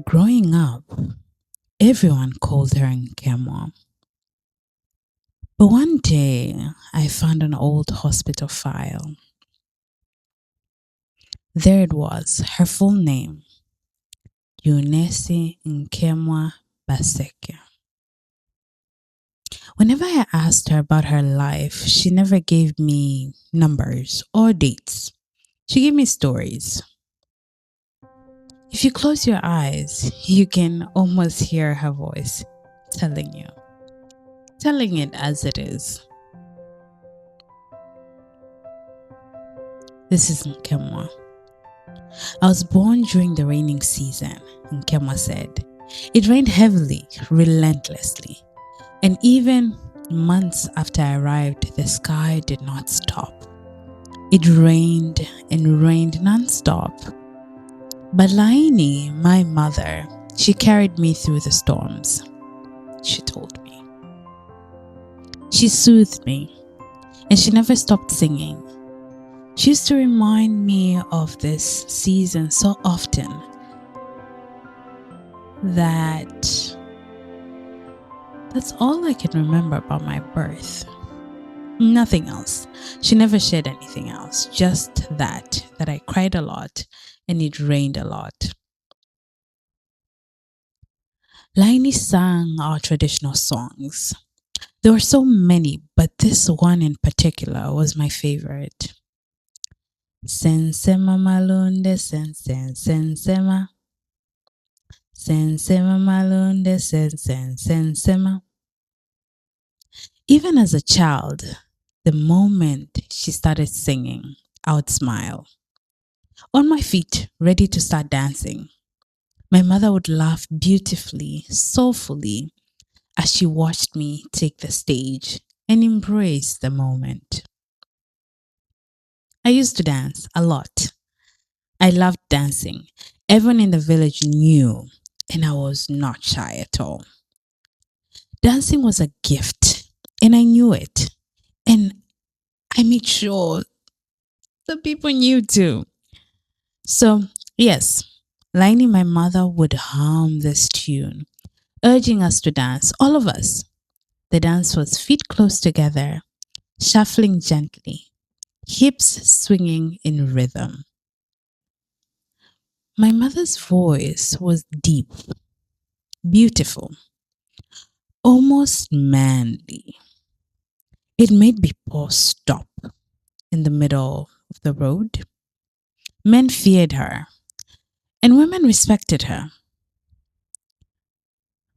Growing up, everyone called her Nkemwa. But one day, I found an old hospital file. There it was, her full name, Eunice Nkemwa Baseke. Whenever I asked her about her life, she never gave me numbers or dates. She gave me stories. If you close your eyes, you can almost hear her voice telling it as it is. This is Nkemwa. I was born during the raining season, Nkemwa said. It rained heavily, relentlessly. And even months after I arrived, the sky did not stop. It rained and rained non-stop. But Laini, my mother, she carried me through the storms, she told me. She soothed me, and she never stopped singing. She used to remind me of this season so often that that's all I can remember about my birth. Nothing else. She never shared anything else, just that I cried a lot and it rained a lot. Laini sang our traditional songs. There were so many, but this one in particular was my favorite. Sensema malunde sensema. Sensema malunde sensema. Even as a child, the moment she started singing, I would smile. On my feet, ready to start dancing. My mother would laugh beautifully, soulfully, as she watched me take the stage and embrace the moment. I used to dance a lot. I loved dancing. Everyone in the village knew, and I was not shy at all. Dancing was a gift, and I knew it. And I made sure the people knew too. So, yes, Laini, my mother, would hum this tune, urging us to dance, all of us. The dance was feet close together, shuffling gently, hips swinging in rhythm. My mother's voice was deep, beautiful, almost manly. It made people stop in the middle of the road. Men feared her, and women respected her.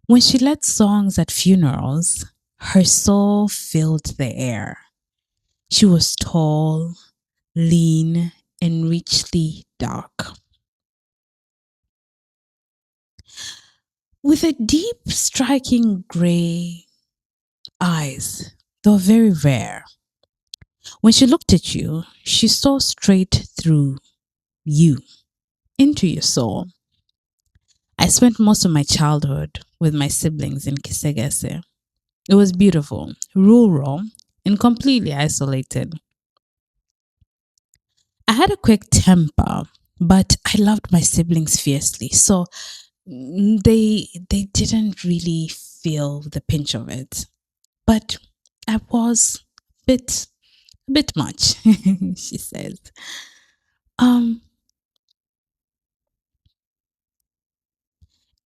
When she led songs at funerals, her soul filled the air. She was tall, lean, and richly dark. With a deep, striking gray eyes, they were very rare. When she looked at you, she saw straight through you, into your soul. I spent most of my childhood with my siblings in Kisegese. It was beautiful, rural, and completely isolated. I had a quick temper, but I loved my siblings fiercely. So they didn't really feel the pinch of it. But I was a bit much, she says. Um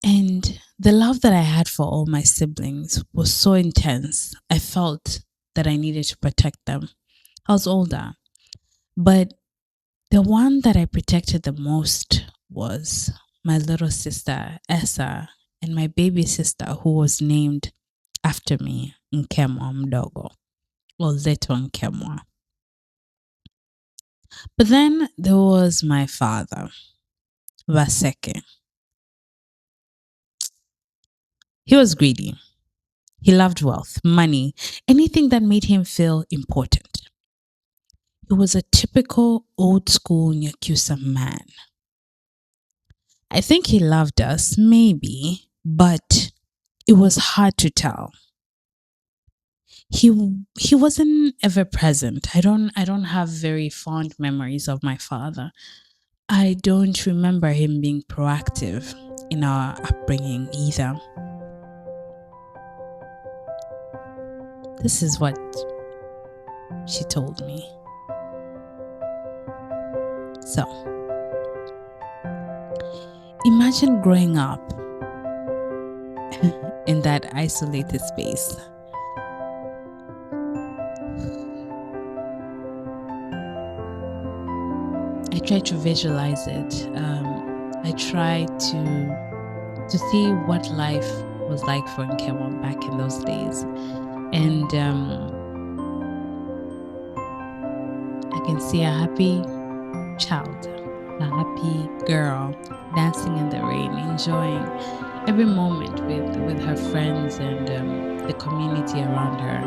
and the love that I had for all my siblings was so intense. I felt that I needed to protect them. I was older, but the one that I protected the most was my little sister, Essa, and my baby sister, who was named after me, Nkemwa Mdogo, or Little Nkemwa. But then there was my father, Vaseke. He was greedy. He loved wealth, money, anything that made him feel important. He was a typical old school Nyakusa man. I think he loved us, maybe, but It was hard to tell. He he wasn't ever present. I don't have very fond memories of my father. I don't remember him being proactive in our upbringing either. This is what she told me. So, imagine growing up in that isolated space. I try to visualize it. I try to see what life was like for Nkemwa back in those days, and I can see a happy child, a happy girl dancing in the rain, enjoying every moment with her friends and the community around her.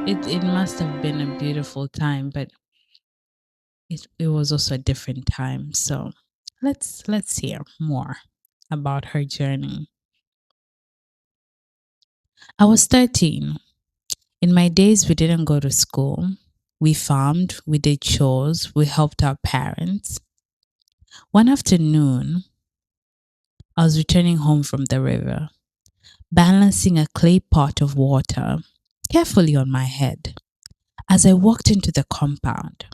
It must have been a beautiful time, but it was also a different time. So let's hear more about her journey. I was 13. In my days, we didn't go to school. We farmed, we did chores, we helped our parents. One afternoon, I was returning home from the river, balancing a clay pot of water carefully on my head. As I walked into the compound,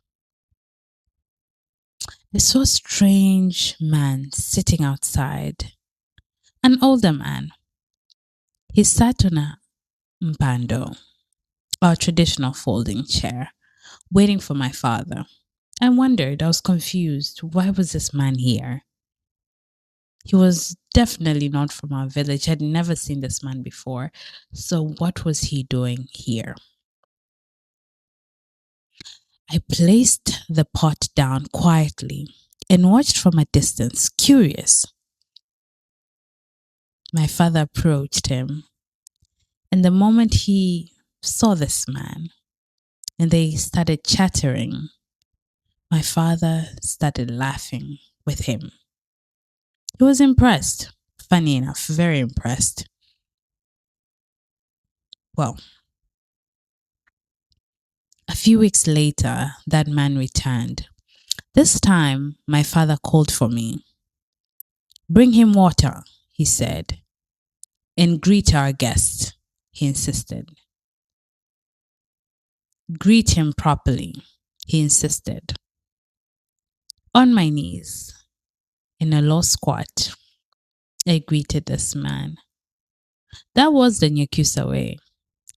I saw a strange man sitting outside, an older man. He sat on a mpando, our traditional folding chair, waiting for my father. I wondered, I was confused. Why was this man here? He was definitely not from our village. I'd never seen this man before. So, what was he doing here? I placed the pot down quietly and watched from a distance, curious. My father approached him, and the moment he saw this man and they started chattering, my father started laughing with him. He was impressed. Funny enough, very impressed. Well, a few weeks later, that man returned. This time, my father called for me. Bring him water, he said, and greet our guest, he insisted. Greet him properly, he insisted. On my knees, in a low squat, I greeted this man. That was the Nyakusa way,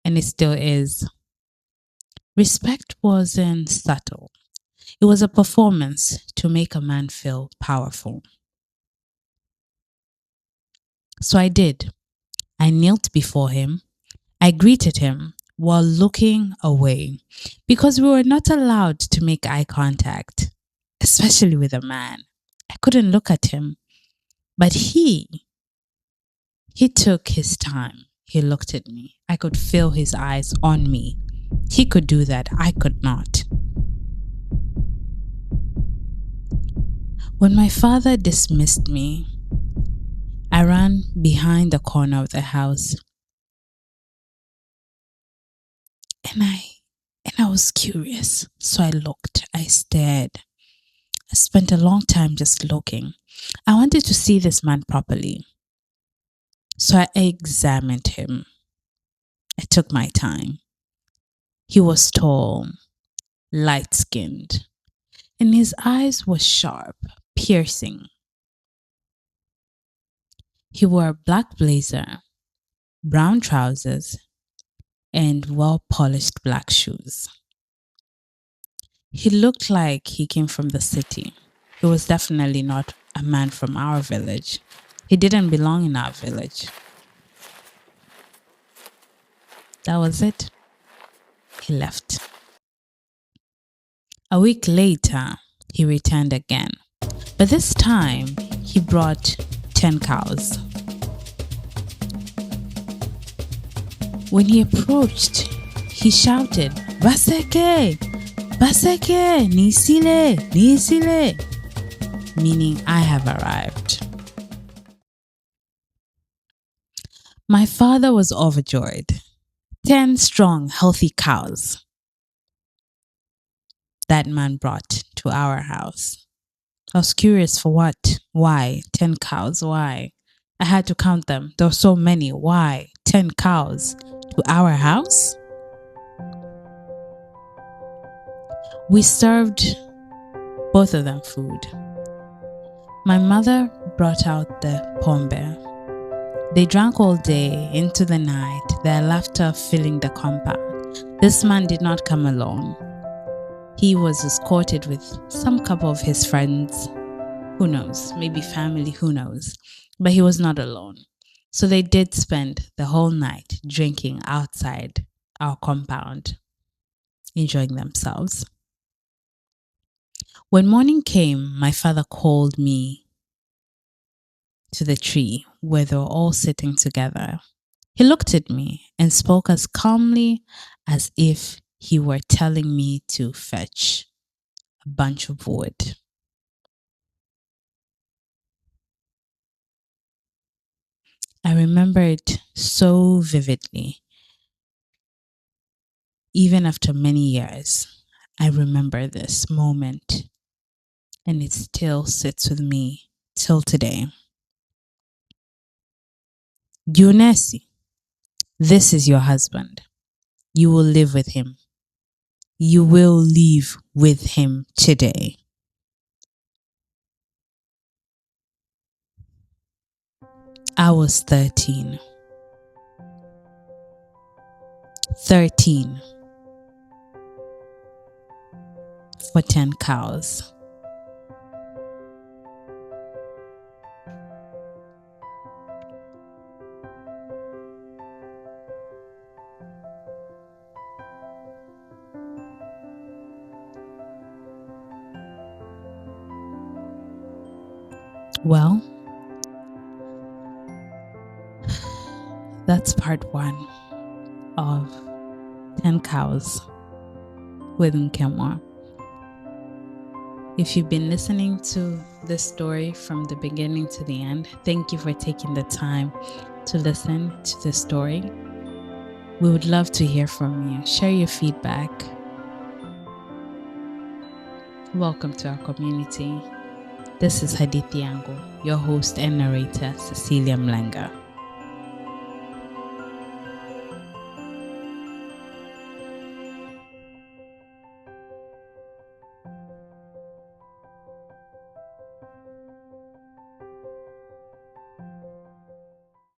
and it still is. Respect wasn't subtle. It was a performance to make a man feel powerful. So I did. I knelt before him. I greeted him while looking away because we were not allowed to make eye contact, especially with a man. I couldn't look at him, but he took his time. He looked at me. I could feel his eyes on me. He could do that. I could not. When my father dismissed me, I ran behind the corner of the house. And I was curious. So I looked. I stared. I spent a long time just looking. I wanted to see this man properly. So I examined him. I took my time. He was tall, light-skinned, and his eyes were sharp, piercing. He wore a black blazer, brown trousers, and well-polished black shoes. He looked like he came from the city. He was definitely not a man from our village. He didn't belong in our village. That was it. He left. A week later, he returned again. But this time, he brought 10 cows. When he approached, he shouted, Baseke! Baseke! Nisile! Nisile! Meaning, I have arrived. My father was overjoyed. 10 strong, healthy cows that man brought to our house. I was curious for what? Why? 10 cows? Why? I had to count them. There were so many. Why? 10 cows to our house? We served both of them food. My mother brought out the pombe. They drank all day into the night, their laughter filling the compound. This man did not come alone. He was escorted with some couple of his friends. Who knows? Maybe family, who knows? But he was not alone. So they did spend the whole night drinking outside our compound, enjoying themselves. When morning came, my father called me to the tree where they were all sitting together. He looked at me and spoke as calmly as if he were telling me to fetch a bunch of wood. I remember it so vividly. Even after many years, I remember this moment and it still sits with me till today. Dionesi, this is your husband. You will live with him. You will live with him today. I was 13. 13 for 10 cows. Well, that's part one of 10 cows with Nkemwa. If you've been listening to this story from the beginning to the end, thank you for taking the time to listen to this story. We would love to hear from you. Share your feedback. Welcome to our community. This is Hadithi Yangu, your host and narrator, Cecilia Mlenga.